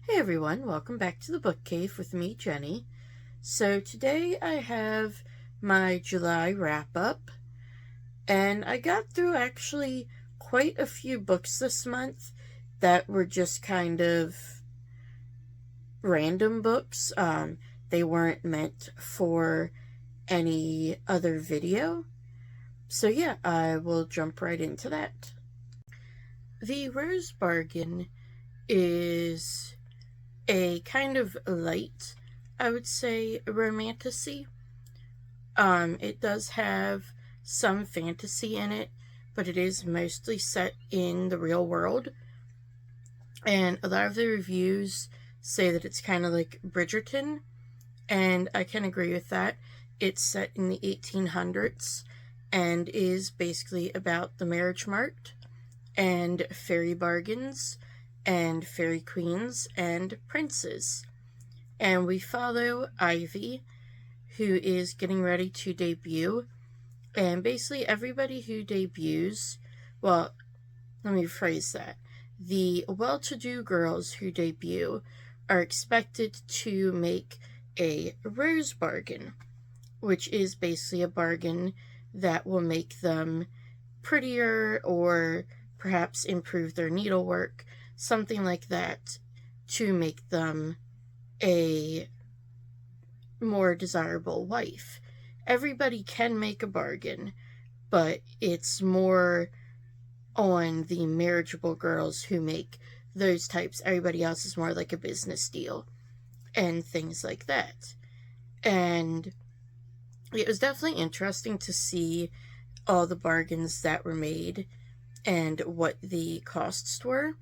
Hey everyone, welcome back to the Book Cave with me, Jenny. So today I have my July wrap up, and I got through actually quite a few books this month that were just kind of random books. They weren't meant for any other video. So yeah, I will jump right into that. The Rose Bargain is a kind of light, I would say, romantasy. It does have some fantasy in it, but it is mostly set in the real world. And a lot of the reviews say that it's kind of like Bridgerton, and I can agree with that. It's set in the 1800s and is basically about the marriage mart and fairy bargains and fairy queens and princes. And we follow Ivy, who is getting ready to debut. And basically, everybody who debuts, well, let me rephrase that. The well to do girls who debut are expected to make a rose bargain, which is basically a bargain that will make them prettier or perhaps improve their needlework, something like that, to make them a more desirable wife. Everybody can make a bargain, but it's more on the marriageable girls who make those types. Everybody else is more like a business deal and things like that. And it was definitely interesting to see all the bargains that were made and what the costs were.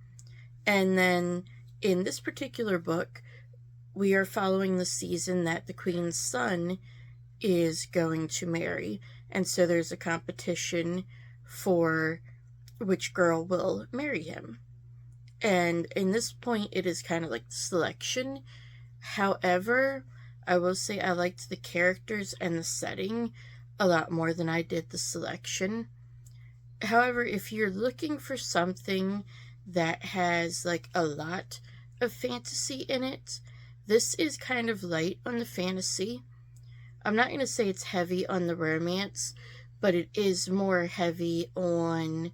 And then in this particular book, we are following the season that the queen's son is going to marry. And so there's a competition for which girl will marry him. And in this point, it is kind of like the selection. However, I will say I liked the characters and the setting a lot more than I did the selection. However, if you're looking for something that has like a lot of fantasy in it, this is kind of light on the fantasy. I'm not going to say it's heavy on the romance, but it is more heavy on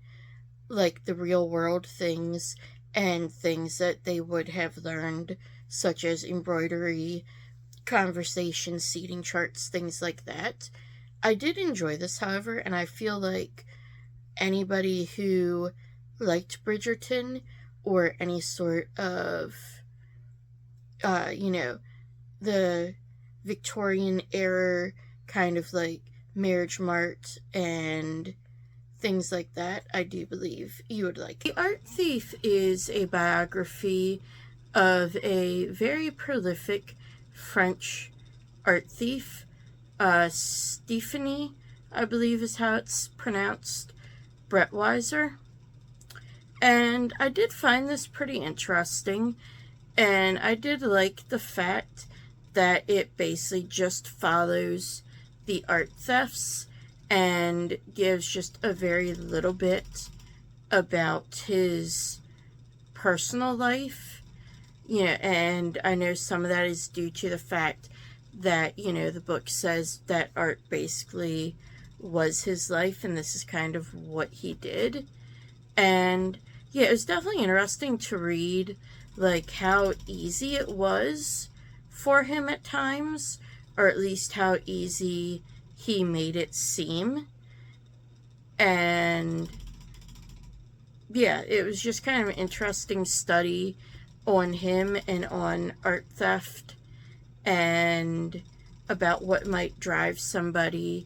like the real world things and things that they would have learned, such as embroidery, conversation, seating charts, things like that. I did enjoy this, however, and I feel like anybody who liked Bridgerton or any sort of, the Victorian era kind of like marriage mart and things like that, I do believe you would like. The Art Thief is a biography of a very prolific French art thief, Stephanie, I believe is how it's pronounced, Brettweiser. And I did find this pretty interesting, and I did like the fact that it basically just follows the art thefts and gives just a very little bit about his personal life. And I know some of that is due to the fact that, the book says that art basically was his life and this is kind of what he did. And yeah, it was definitely interesting to read like how easy it was for him at times, or at least how easy he made it seem. And yeah, it was just kind of an interesting study on him and on art theft and about what might drive somebody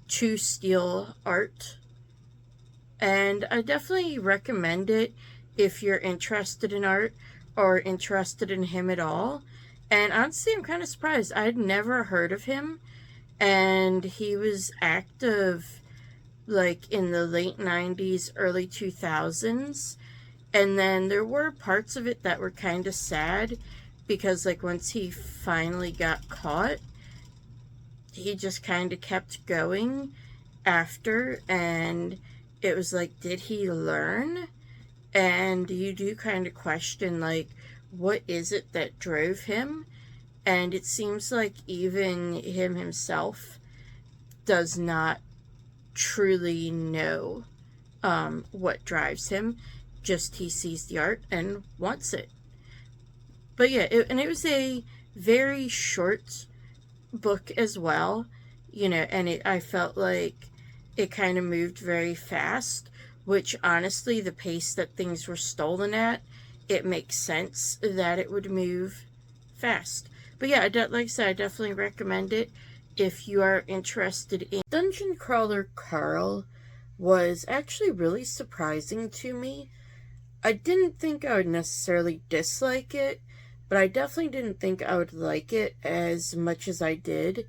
to steal art. And I definitely recommend it if you're interested in art or interested in him at all. And honestly, I'm kind of surprised. I'd never heard of him. And he was active like in the late 90s, early 2000s. And then there were parts of it that were kind of sad because like once he finally got caught, he just kind of kept going after, and it was like, did he learn? And you do kind of question like what is it that drove him, and it seems like even him himself does not truly know what drives him. Just he sees the art and wants it. But yeah, it was a very short book as well, and I felt like it kind of moved very fast, which honestly, the pace that things were stolen at, it makes sense that it would move fast. But yeah, like I said, I definitely recommend it if you are interested in. Dungeon Crawler Carl was actually really surprising to me. I didn't think I would necessarily dislike it, but I definitely didn't think I would like it as much as I did.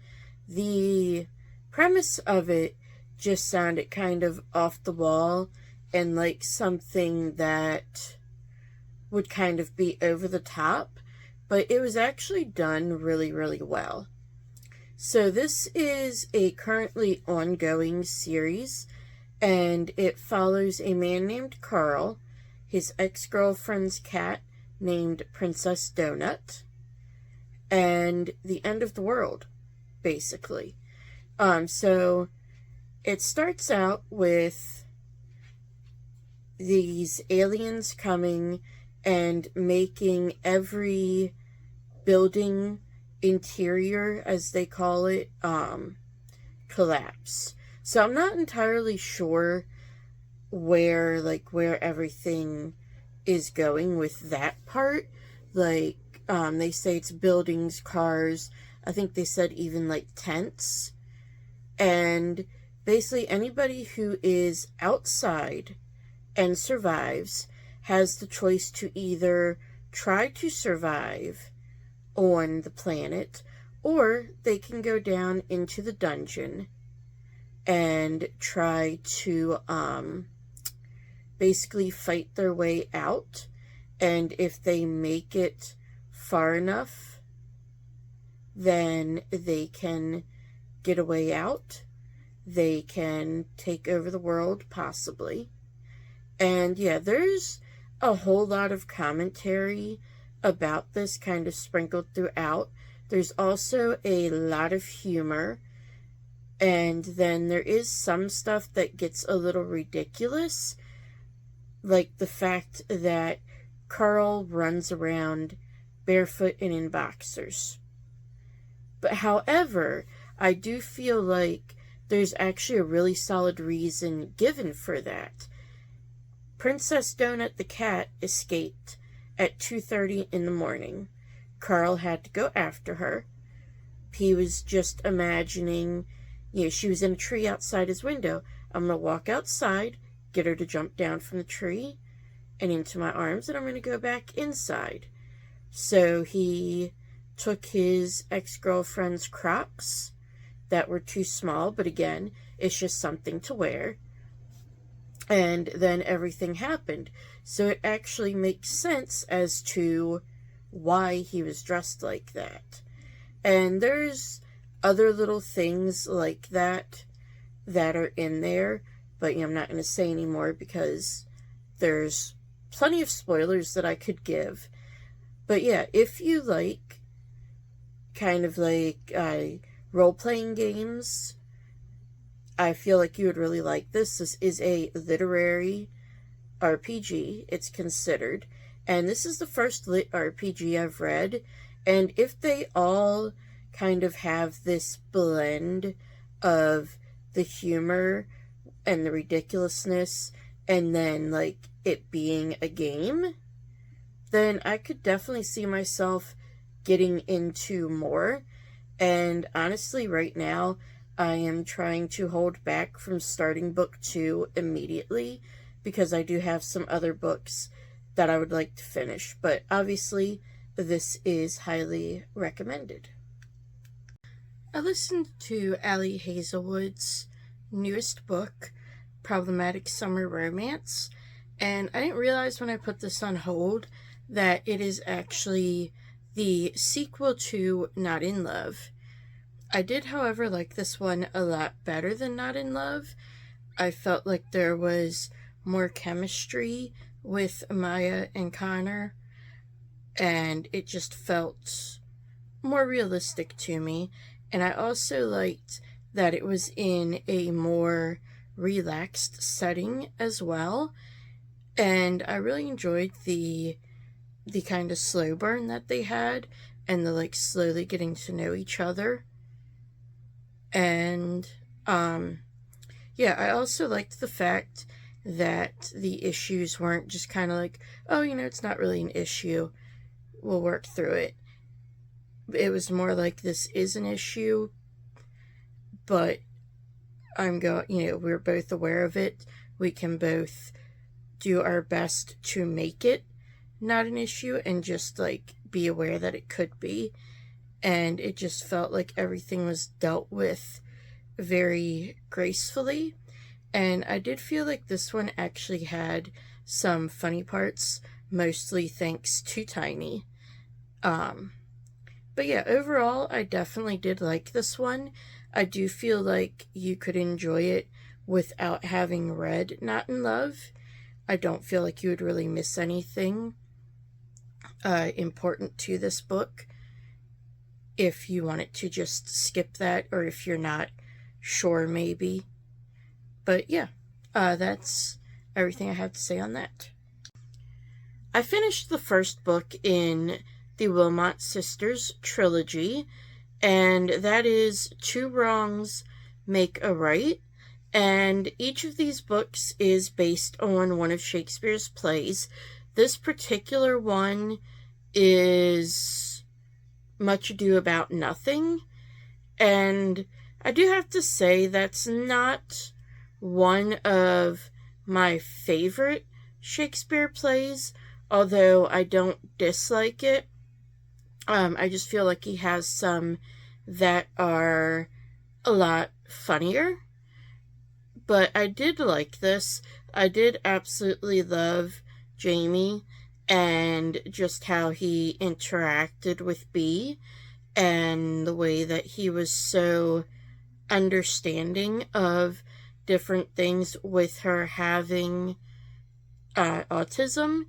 The premise of it just sounded kind of off the wall and like something that would kind of be over the top, but it was actually done really, really well. So this is a currently ongoing series, and it follows a man named Carl, his ex-girlfriend's cat named Princess Donut, and the end of the world, basically. So it starts out with these aliens coming and making every building interior, as they call it, collapse. So I'm not entirely sure where everything is going with that part. They say it's buildings, cars, I think they said even like tents. And basically anybody who is outside and survives has the choice to either try to survive on the planet, or they can go down into the dungeon and try to basically fight their way out. And if they make it far enough, then they can get a way out. They can take over the world, possibly. And yeah, there's a whole lot of commentary about this kind of sprinkled throughout. There's also a lot of humor. And then there is some stuff that gets a little ridiculous, like the fact that Carl runs around barefoot and in boxers. But however, I do feel like there's actually a really solid reason given for that. Princess Donut the cat escaped at 2:30 in the morning. Carl had to go after her. He was just imagining, she was in a tree outside his window. I'm going to walk outside, get her to jump down from the tree and into my arms, and I'm going to go back inside. So he took his ex-girlfriend's Crocs that were too small, but again, it's just something to wear. And then everything happened. So it actually makes sense as to why he was dressed like that. And there's other little things like that are in there, but I'm not going to say anymore because there's plenty of spoilers that I could give. But yeah, if you like kind of like role-playing games, I feel like you would really like this. This is a literary RPG, it's considered. And this is the first lit RPG I've read. And if they all kind of have this blend of the humor and the ridiculousness, and then like it being a game, then I could definitely see myself getting into more. And honestly, right now, I am trying to hold back from starting book 2 immediately because I do have some other books that I would like to finish. But obviously, this is highly recommended. I listened to Ali Hazelwood's newest book, Problematic Summer Romance, and I didn't realize when I put this on hold that it is actually the sequel to Not in Love. I did, however, like this one a lot better than Not in Love. I felt like there was more chemistry with Maya and Connor, and it just felt more realistic to me. And I also liked that it was in a more relaxed setting as well. And I really enjoyed the kind of slow burn that they had, and the like slowly getting to know each other. And yeah, I also liked the fact that the issues weren't just kind of like, oh, it's not really an issue, we'll work through it. It was more like, this is an issue, but we're both aware of it. We can both do our best to make it not an issue, and just like be aware that it could be. And it just felt like everything was dealt with very gracefully. And I did feel like this one actually had some funny parts, mostly thanks to Tiny. But yeah, overall, I definitely did like this one. I do feel like you could enjoy it without having read Not in Love. I don't feel like you would really miss anything important to this book if you wanted to just skip that, or if you're not sure, maybe. But yeah, that's everything I have to say on that. I finished the first book in the Wilmot Sisters trilogy, and that is Two Wrongs Make a Right. And each of these books is based on one of Shakespeare's plays. This particular one is Much Ado About Nothing, and I do have to say that's not one of my favorite Shakespeare plays, although I don't dislike it. I just feel like he has some that are a lot funnier. But I did like this. I did absolutely love Jamie and just how he interacted with Bea, and the way that he was so understanding of different things with her having autism,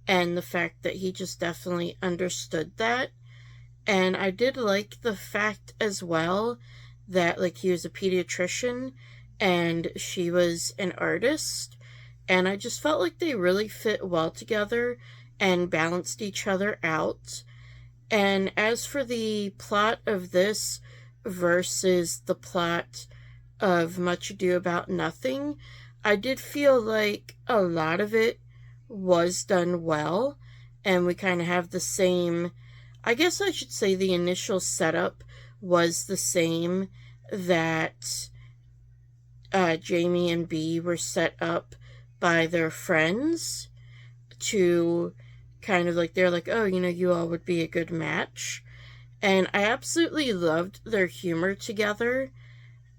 and the fact that he just definitely understood that. And I did like the fact as well that like he was a pediatrician and she was an artist, and I just felt like they really fit well together and balanced each other out. And as for the plot of this versus the plot of Much Ado About Nothing, I did feel like a lot of it was done well, and we kind of have the same, I guess I should say the initial setup was the same, that Jamie and Bea were set up by their friends to kind of like, they're like, oh, you all would be a good match. And I absolutely loved their humor together,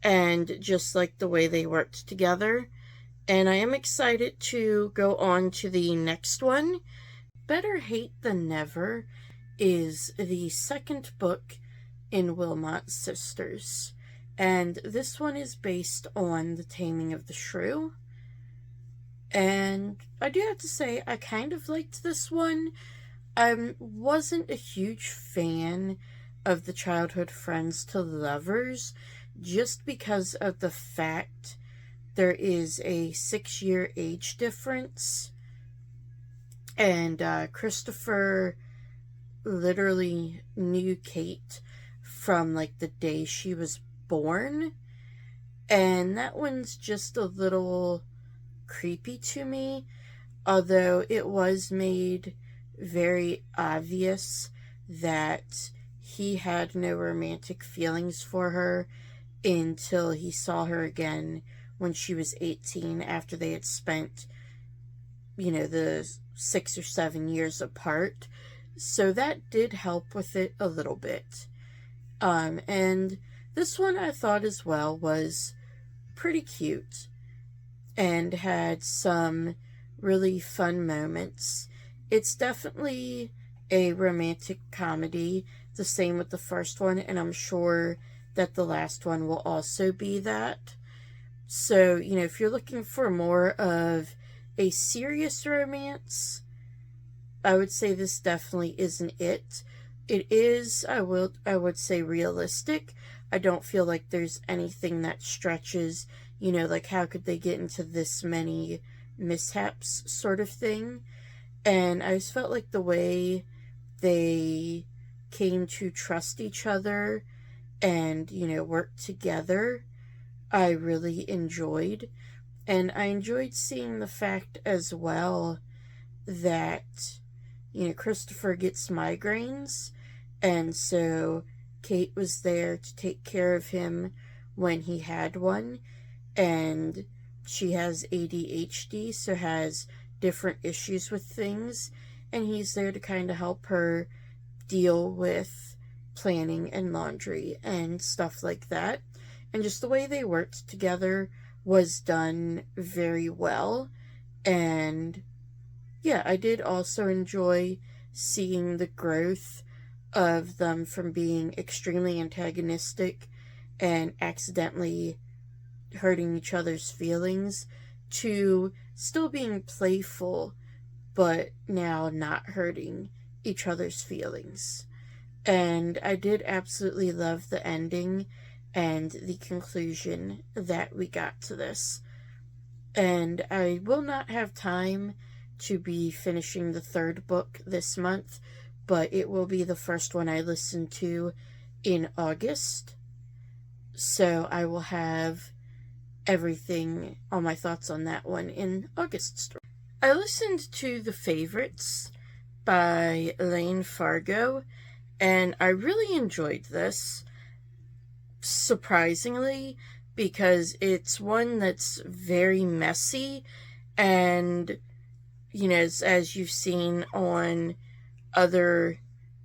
and just like the way they worked together. And I am excited to go on to the next one. Better Hate Than Never is the second book in Wilmot Sisters, and this one is based on The Taming of the Shrew. And I do have to say, I kind of liked this one. I wasn't a huge fan of the childhood friends to lovers, just because of the fact there is a 6-year age difference, and Christopher literally knew Kate from like the day she was born, and that one's just a little creepy to me, although it was made very obvious that he had no romantic feelings for her until he saw her again when she was 18, after they had spent, the 6 or 7 years apart. So that did help with it a little bit. And this one I thought as well was pretty cute and had some really fun moments. It's definitely a romantic comedy, the same with the first one, and I'm sure that the last one will also be that. So, if you're looking for more of a serious romance, I would say this definitely isn't it. It is, I would say, realistic. I don't feel like there's anything that stretches, like how could they get into this many mishaps sort of thing. And I just felt like the way they came to trust each other and, work together, I really enjoyed. And I enjoyed seeing the fact as well that, Christopher gets migraines, and so Kate was there to take care of him when he had one, and she has ADHD, so has different issues with things, and he's there to kind of help her deal with planning and laundry and stuff like that. And just the way they worked together was done very well. And yeah, I did also enjoy seeing the growth of them from being extremely antagonistic and accidentally hurting each other's feelings to still being playful, but now not hurting each other's feelings. And I did absolutely love the ending and the conclusion that we got to this. And I will not have time to be finishing the third book this month, but it will be the first one I listen to in August. So I will have everything, all my thoughts on that one in August's story. I listened to The Favorites by Elaine Fargo, and I really enjoyed this, surprisingly, because it's one that's very messy, and, as you've seen on other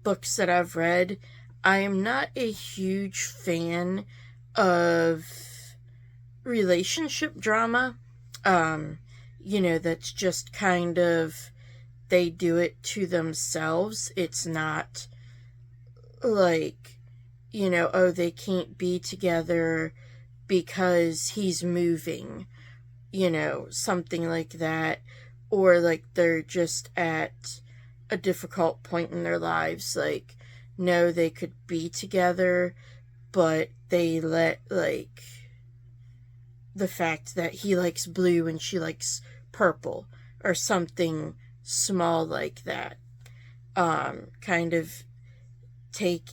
books that I've read, I am not a huge fan of relationship drama, that's just kind of, they do it to themselves. It's not like, oh, they can't be together because he's moving, something like that, or like they're just at a difficult point in their lives. Like, no, they could be together, but they let, like, the fact that he likes blue and she likes purple, or something small like that, kind of take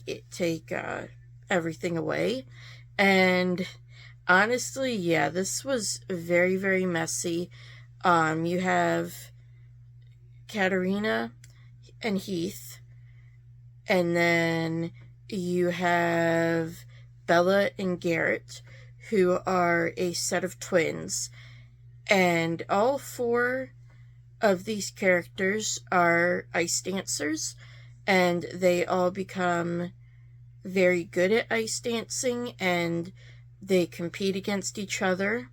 everything away. And honestly, yeah, this was very, very messy. You have Katerina and Heath, and then you have Bella and Garrett, who are a set of twins, and all four of these characters are ice dancers, and they all become very good at ice dancing, and they compete against each other.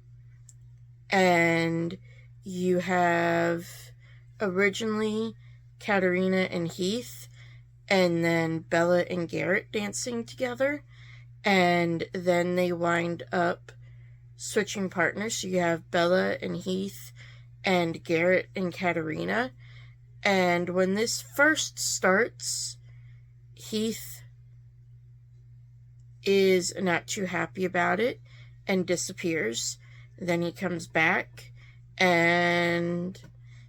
And you have originally Katerina and Heath, and then Bella and Garrett dancing together, and then they wind up switching partners. So you have Bella and Heath and Garrett and Katerina. And when this first starts, Heath is not too happy about it and disappears. Then he comes back, and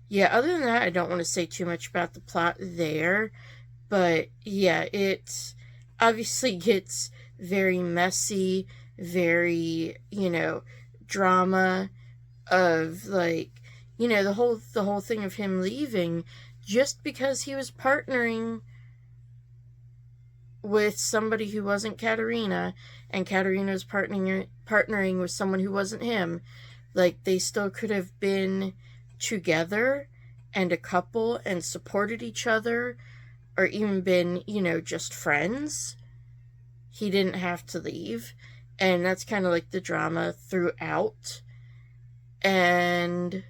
yeah, other than that, I don't want to say too much about the plot there, but yeah, it obviously gets very messy, very, drama of, like, the whole thing of him leaving just because he was partnering with somebody who wasn't Katerina, and Katerina was partnering with someone who wasn't him. Like, they still could have been together and a couple and supported each other, or even been, just friends. He didn't have to leave, and that's kind of like the drama throughout. And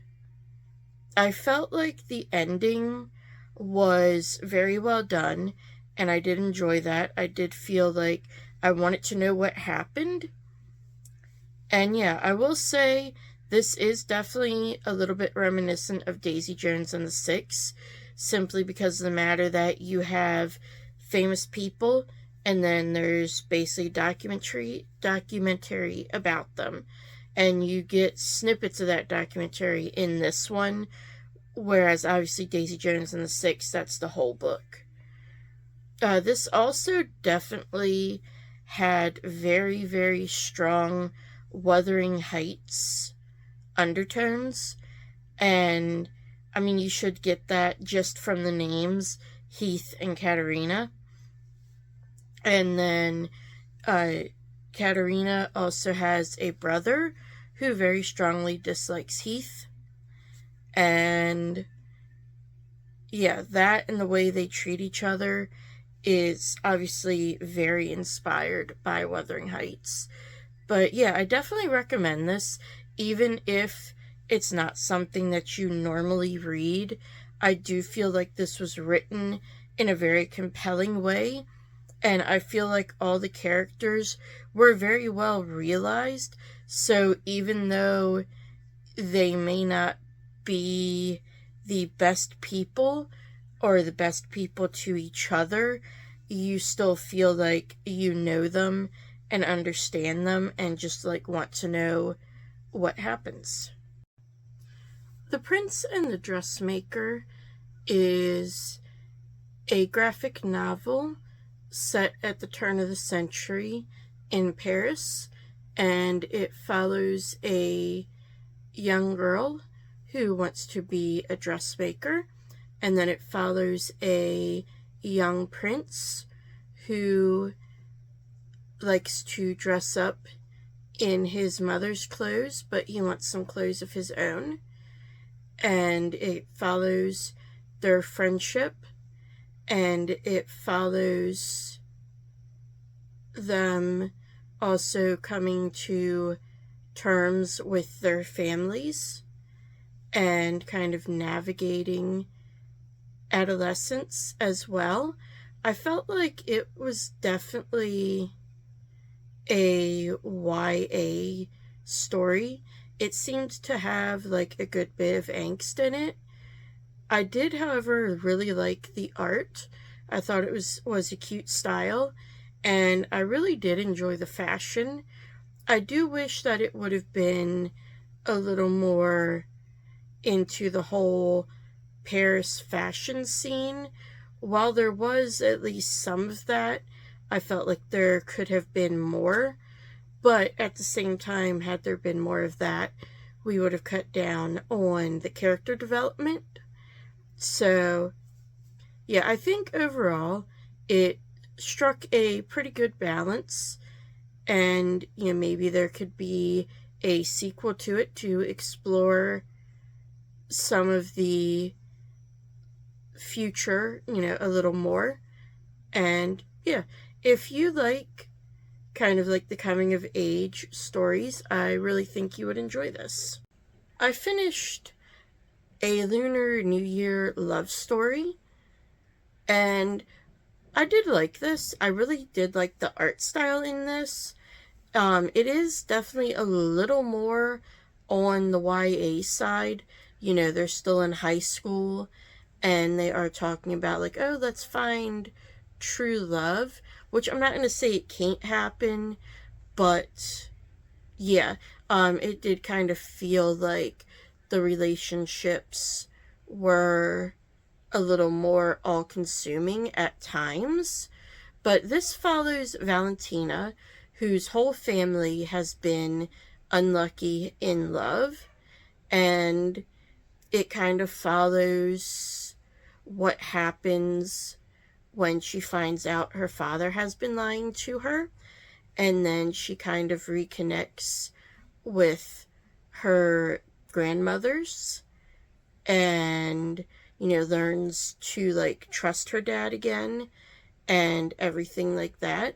I felt like the ending was very well done, and I did enjoy that. I did feel like I wanted to know what happened. And yeah, I will say this is definitely a little bit reminiscent of Daisy Jones and the Six, simply because of the matter that you have famous people and then there's basically documentary about them. And you get snippets of that documentary in this one, whereas obviously Daisy Jones and the Six, that's the whole book. This also definitely had very, very strong Wuthering Heights undertones. And, I mean, you should get that just from the names, Heath and Katerina. And then, Katerina also has a brother who very strongly dislikes Heath. And, yeah, that and the way they treat each other is obviously very inspired by Wuthering Heights. But yeah, I definitely recommend this, even if it's not something that you normally read. I do feel like this was written in a very compelling way, and I feel like all the characters were very well realized. So even though they may not be the best people or the best people to each other, you still feel like you know them and understand them and just like want to know what happens. The Prince and the Dressmaker is a graphic novel set at the turn of the century in Paris, and it follows a young girl who wants to be a dressmaker, and then it follows a young prince who likes to dress up in his mother's clothes, but he wants some clothes of his own. And it follows their friendship, and it follows them also coming to terms with their families and kind of navigating adolescence as well. I felt like it was definitely a YA story. It seemed to have like a good bit of angst in it. I did, however, really like the art. I thought it was a cute style, and I really did enjoy the fashion. I do wish that it would have been a little more into the whole Paris fashion scene. While there was at least some of that, I felt like there could have been more. But at the same time, had there been more of that, we would have cut down on the character development. So, yeah, I think overall it struck a pretty good balance. And, you know, maybe there could be a sequel to it to explore some of the future, you know, a little more. And, yeah, if you like kind of like the coming of age stories, I really think you would enjoy this. I finished A Lunar New Year Love Story, and I did like this. I really did like the art style in this. It is definitely a little more on the YA side. You know, they're still in high school and they are talking about like, oh, let's find true love, which I'm not going to say it can't happen, but yeah, it did kind of feel like the relationships were a little more all-consuming at times. But this follows Valentina, whose whole family has been unlucky in love, and it kind of follows what happens when she finds out her father has been lying to her, and then she kind of reconnects with her grandmothers and, you know, learns to like trust her dad again and everything like that.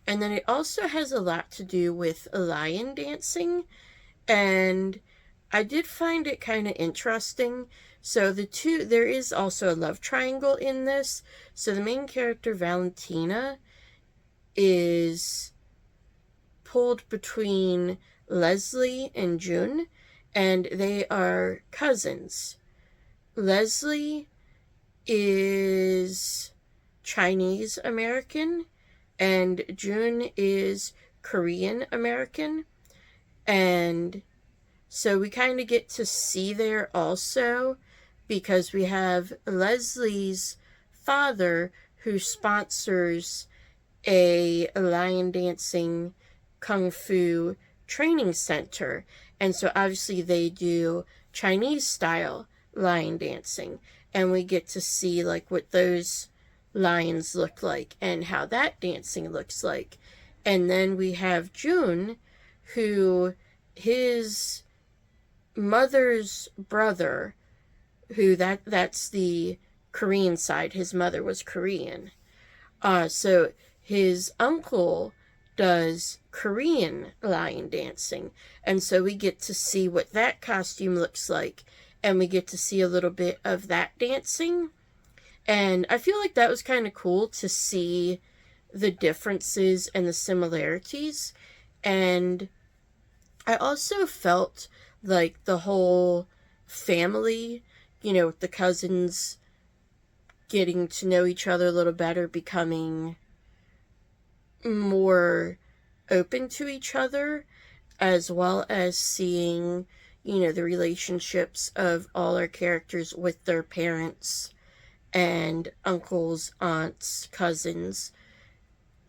And then it also has a lot to do with lion dancing, and I did find it kind of interesting. So there is also a love triangle in this. So the main character, Valentina, is pulled between Leslie and June, and they are cousins. Leslie is Chinese American, and June is Korean American. And so we kind of get to see there also, because we have Leslie's father who sponsors a lion dancing kung fu training center. And so obviously they do Chinese style lion dancing. And we get to see like what those lions look like and how that dancing looks like. And then we have June, who his mother's brother, who that's the Korean side. His mother was Korean. So his uncle does Korean lion dancing. And so we get to see what that costume looks like. And we get to see a little bit of that dancing. And I feel like that was kind of cool to see the differences and the similarities. And I also felt like the whole family, with the cousins getting to know each other a little better, becoming more open to each other, as well as seeing, the relationships of all our characters with their parents and uncles, aunts, cousins,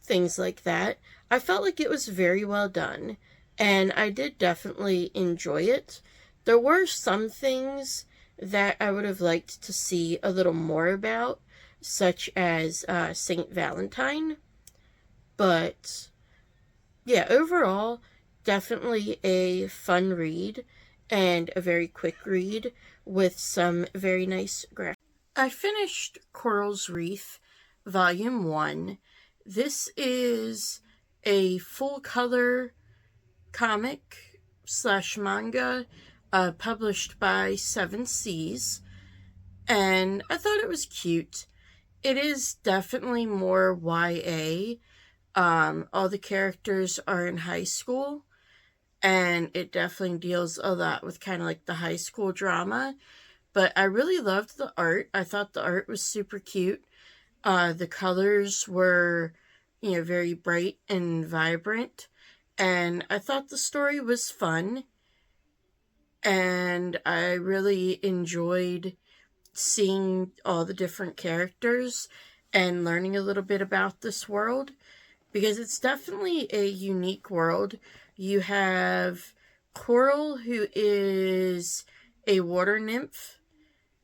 things like that. I felt like it was very well done, and I did definitely enjoy it. There were some things that I would have liked to see a little more about, such as St. Valentine. But yeah, overall, definitely a fun read and a very quick read with some very nice graphics. I finished Coral's Reef, Volume 1. This is a full color comic / manga published by Seven Seas, and I thought it was cute. It is definitely more YA. All the characters are in high school, and it definitely deals a lot with kind of like the high school drama. But I really loved the art. I thought the art was super cute. The colors were, very bright and vibrant. And I thought the story was fun. And I really enjoyed seeing all the different characters and learning a little bit about this world, because it's definitely a unique world. You have Coral, who is a water nymph.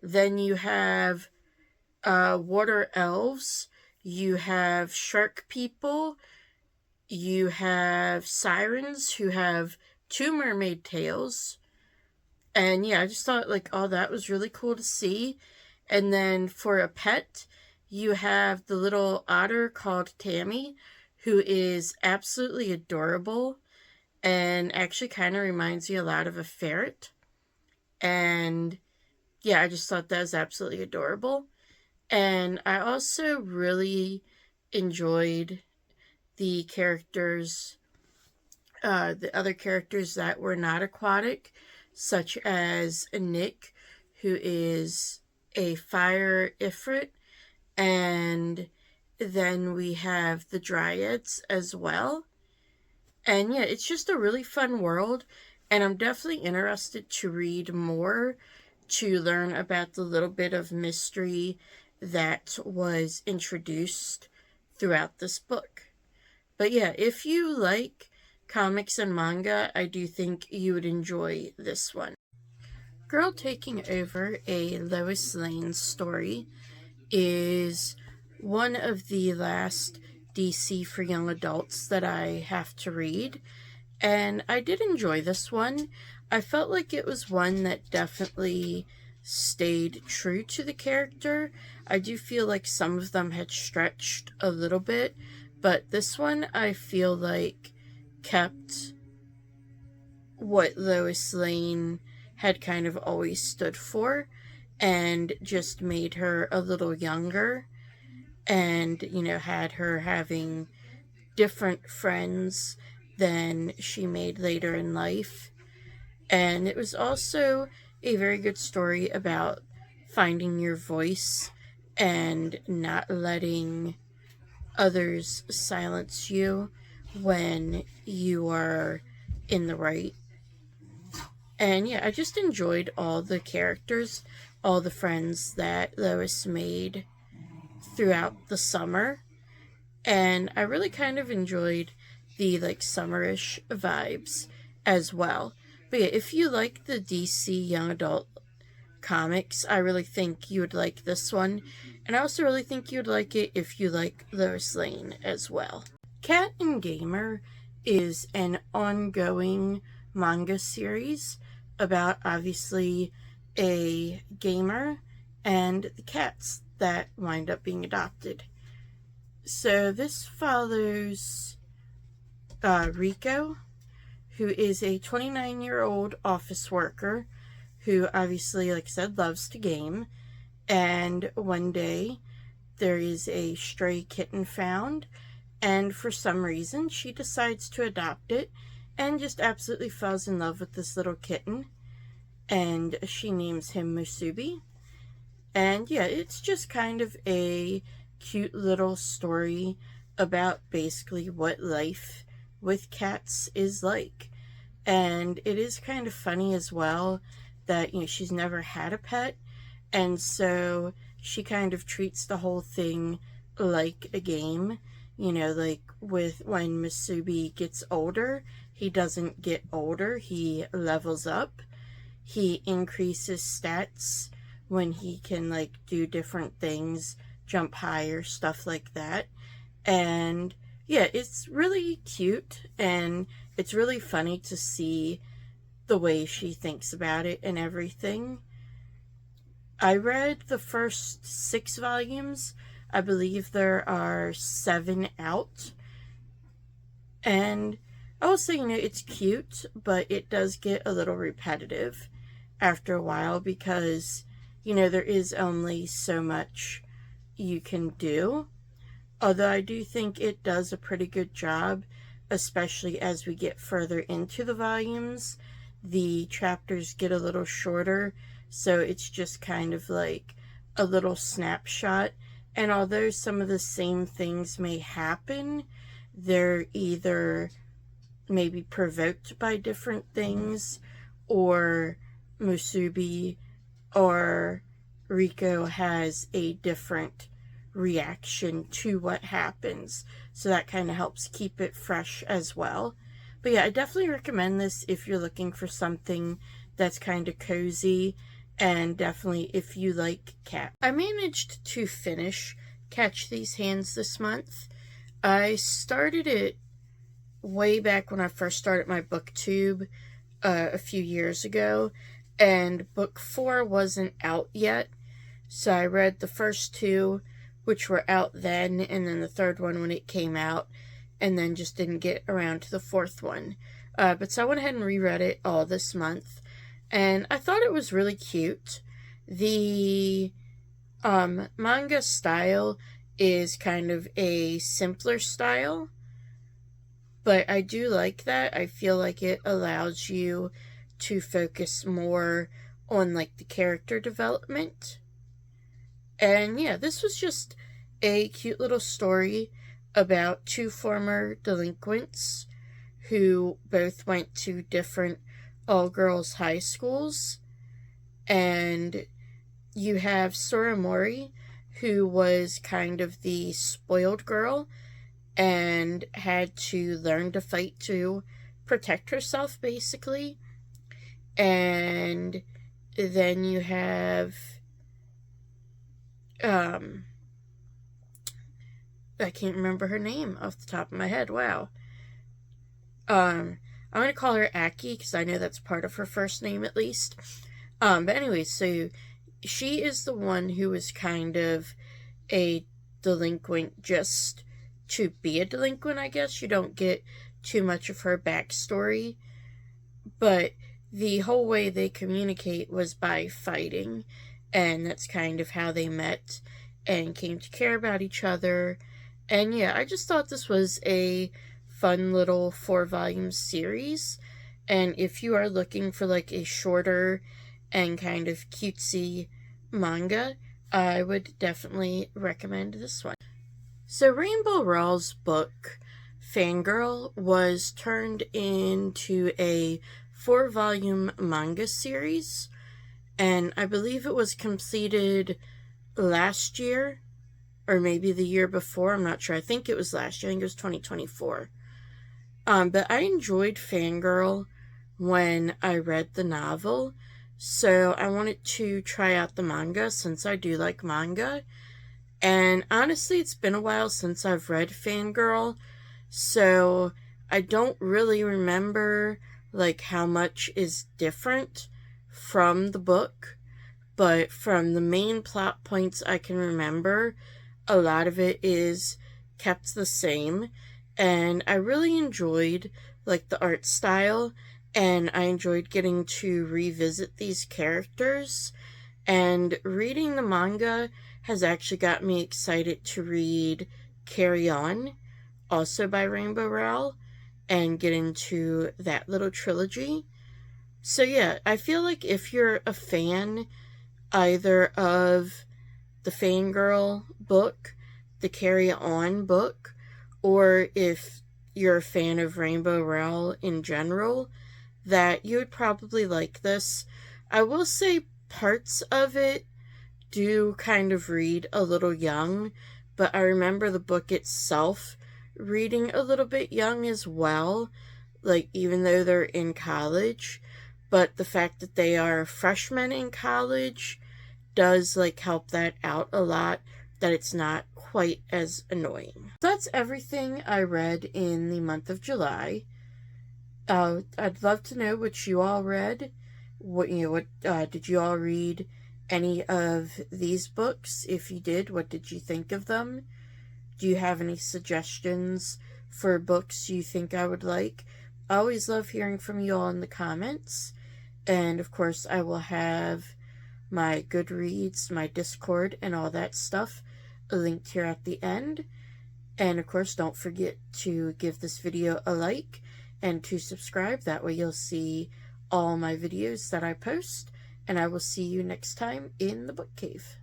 Then you have water elves. You have shark people. You have sirens, who have 2 mermaid tails. And yeah, I just thought like all that was really cool to see. And then for a pet, you have the little otter called Tammy, who is absolutely adorable and actually kind of reminds you a lot of a ferret. And yeah, I just thought that was absolutely adorable. And I also really enjoyed the characters, the other characters that were not aquatic, such as Nick, who is a fire ifrit, and then we have the dryads as well. And yeah, it's just a really fun world, and I'm definitely interested to read more to learn about the little bit of mystery that was introduced throughout this book. But yeah, if you like comics and manga, I do think you would enjoy this one. Girl Taking Over, a Lois Lane story, is one of the last DC for young adults that I have to read, and I did enjoy this one. I felt like it was one that definitely stayed true to the character. I do feel like some of them had stretched a little bit, but this one I feel like kept what Lois Lane had kind of always stood for, and just made her a little younger, and, had her having different friends than she made later in life. And it was also a very good story about finding your voice and not letting others silence you when you are in the right. And yeah, I just enjoyed all the characters, all the friends that Lois made throughout the summer. And I really kind of enjoyed the like summerish vibes as well. But yeah, if you like the DC young adult comics, I really think you would like this one. And I also really think you'd like it if you like Lois Lane as well. Cat and Gamer is an ongoing manga series about obviously a gamer and the cats that wind up being adopted. So this follows Rico, who is a 29-year-old office worker who obviously, like I said, loves to game. And one day there is a stray kitten found, and for some reason she decides to adopt it and just absolutely falls in love with this little kitten. And she names him Musubi. And yeah, it's just kind of a cute little story about basically what life with cats is like. And it is kind of funny as well that, she's never had a pet, and so she kind of treats the whole thing like a game. Like with when Musubi gets older, he doesn't get older, he levels up. He increases stats when he can like do different things, jump higher, stuff like that. And yeah, it's really cute and it's really funny to see the way she thinks about it and everything. I read the first 6 volumes. I believe there are 7 out. And I will say, it's cute, but it does get a little repetitive after a while because, there is only so much you can do. Although I do think it does a pretty good job, especially as we get further into the volumes. The chapters get a little shorter, so it's just kind of like a little snapshot. And although some of the same things may happen, they're either maybe provoked by different things, or Musubi or Rico has a different reaction to what happens. So that kind of helps keep it fresh as well. But yeah, I definitely recommend this if you're looking for something that's kind of cozy, and definitely if you like cat. I managed to finish Catch These Hands this month. I started it way back when I first started my booktube a few years ago, and book 4 wasn't out yet. So I read the first 2, which were out then, and then the 3rd one when it came out, and then just didn't get around to the 4th one. But so I went ahead and reread it all this month, and I thought it was really cute. The manga style is kind of a simpler style, but I do like that. I feel like it allows you to focus more on like the character development. And yeah, this was just a cute little story about 2 former delinquents who both went to different all-girls high schools. And you have Soramori, who was kind of the spoiled girl and had to learn to fight to protect herself, basically. And then you have I can't remember her name off the top of my head. Wow. I'm going to call her Aki because I know that's part of her first name at least. But anyway, so she is the one who is kind of a delinquent just to be a delinquent, I guess. You don't get too much of her backstory. But the whole way they communicate was by fighting. And that's kind of how they met and came to care about each other. And yeah, I just thought this was a fun little 4-volume series. And if you are looking for like a shorter and kind of cutesy manga, I would definitely recommend this one. So Rainbow Rowell's book, Fangirl, was turned into a 4-volume manga series, and I believe it was completed last year, or maybe the year before, I'm not sure. I think it was last year. I think it was 2024. But I enjoyed Fangirl when I read the novel, so I wanted to try out the manga since I do like manga. And honestly, it's been a while since I've read Fangirl, so I don't really remember like how much is different from the book, but from the main plot points I can remember, a lot of it is kept the same. And I really enjoyed like the art style, and I enjoyed getting to revisit these characters. And reading the manga has actually got me excited to read Carry On, also by Rainbow Rowell, and get into that little trilogy. So yeah, I feel like if you're a fan either of the Fangirl book, the Carry On book, or if you're a fan of Rainbow Rowell in general, that you would probably like this. I will say parts of it do kind of read a little young, but I remember the book itself reading a little bit young as well, like even though they're in college. But the fact that they are freshmen in college does like help that out a lot, that it's not quite as annoying. That's everything I read in the month of July. I'd love to know what you all read. What did you all read any of these books? If you did, what did you think of them? Do you have any suggestions for books you think I would like? I always love hearing from you all in the comments. And of course, I will have my Goodreads, my Discord, and all that stuff linked here at the end. And of course, don't forget to give this video a like and to subscribe. That way you'll see all my videos that I post. And I will see you next time in the book cave.